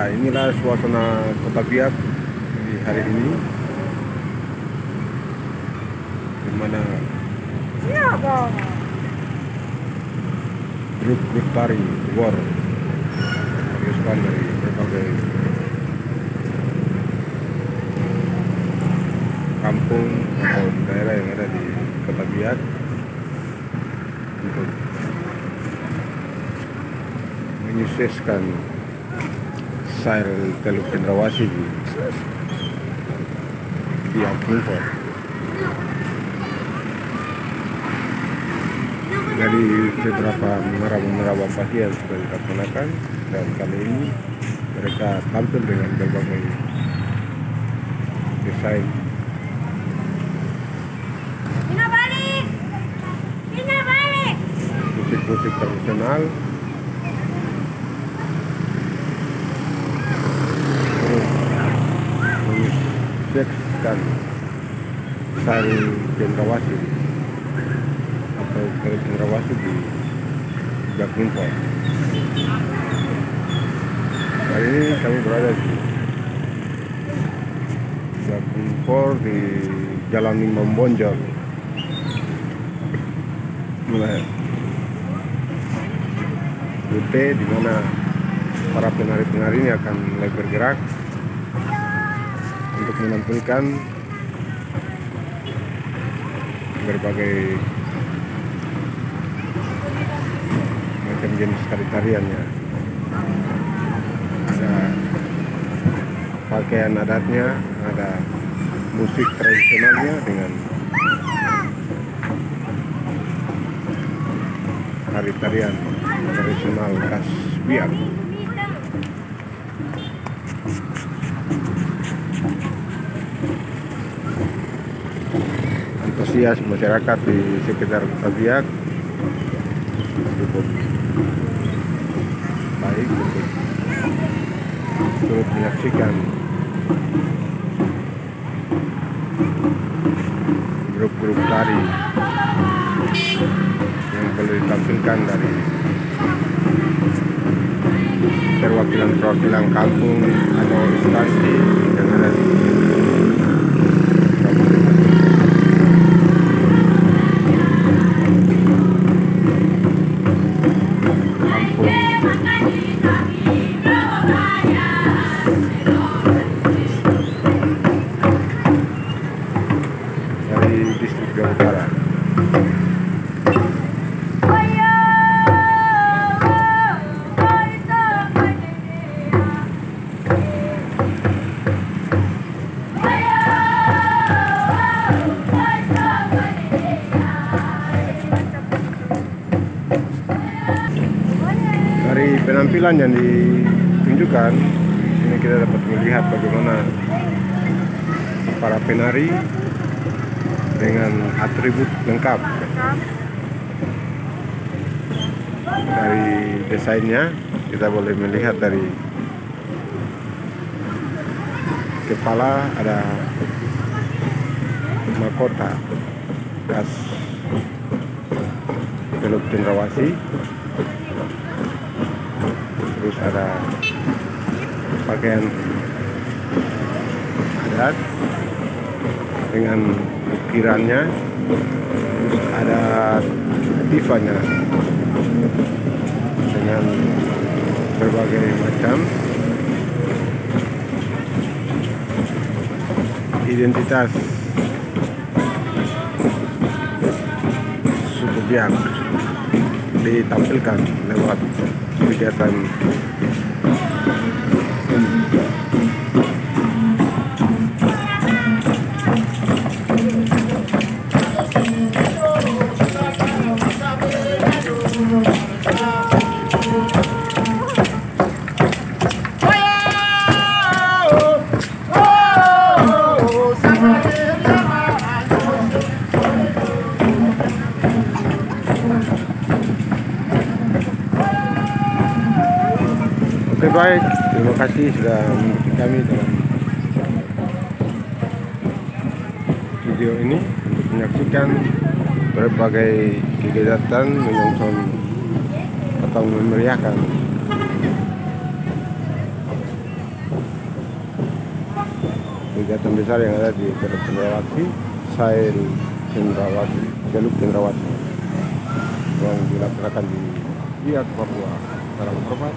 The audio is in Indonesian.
Ya, inilah suasana Kota Biak di hari ini, di mana grup-grup tari war diuskan dari berbagai kampung atau daerah yang ada di Kota Biak untuk menyukseskan Sail Teluk Cendrawasih di Biak Numfor. Dari beberapa menara Wampasi yang sudah dilaksanakan, dan kali ini mereka tampil dengan berbagai desain musik-musik tradisional menyukseskan Sail Cendrawasih atau Teluk Cendrawasih di Biak Numfor. Hari ini kami berada di Biak Numfor di Jalan Imam Bonjol, mulai rute di mana para penari-penari ini akan mulai bergerak untuk menampilkan berbagai macam jenis tari-tariannya. Ada pakaian adatnya, ada musik tradisionalnya dengan tari-tarian tradisional khas Biak. Antusias masyarakat di sekitar Kota Biak cukup baik untuk turut menyaksikan grup-grup tari yang boleh ditampilkan dari perwakilan kampung atau instansi yang ada di distrik Biak Utara. Dari penampilan yang ditunjukkan, ini kita dapat melihat bagaimana para penari dengan atribut lengkap. Dari desainnya kita boleh melihat dari kepala ada mahkota khas Teluk Cendrawasih, terus ada pakaian adat dengan ukirannya, terus ada motifnya dengan berbagai macam identitas suku Biak ditampilkan lewat kegiatan Oke, baik, terima kasih sudah mengikuti kami dalam video ini untuk menyaksikan berbagai kegiatan menyongsong atau memeriahkan kegiatan besar yang ada di Teluk Cendrawasih, Sail Cendrawasih, Teluk Cendrawasih yang dilaksanakan di Biak, Papua dalam format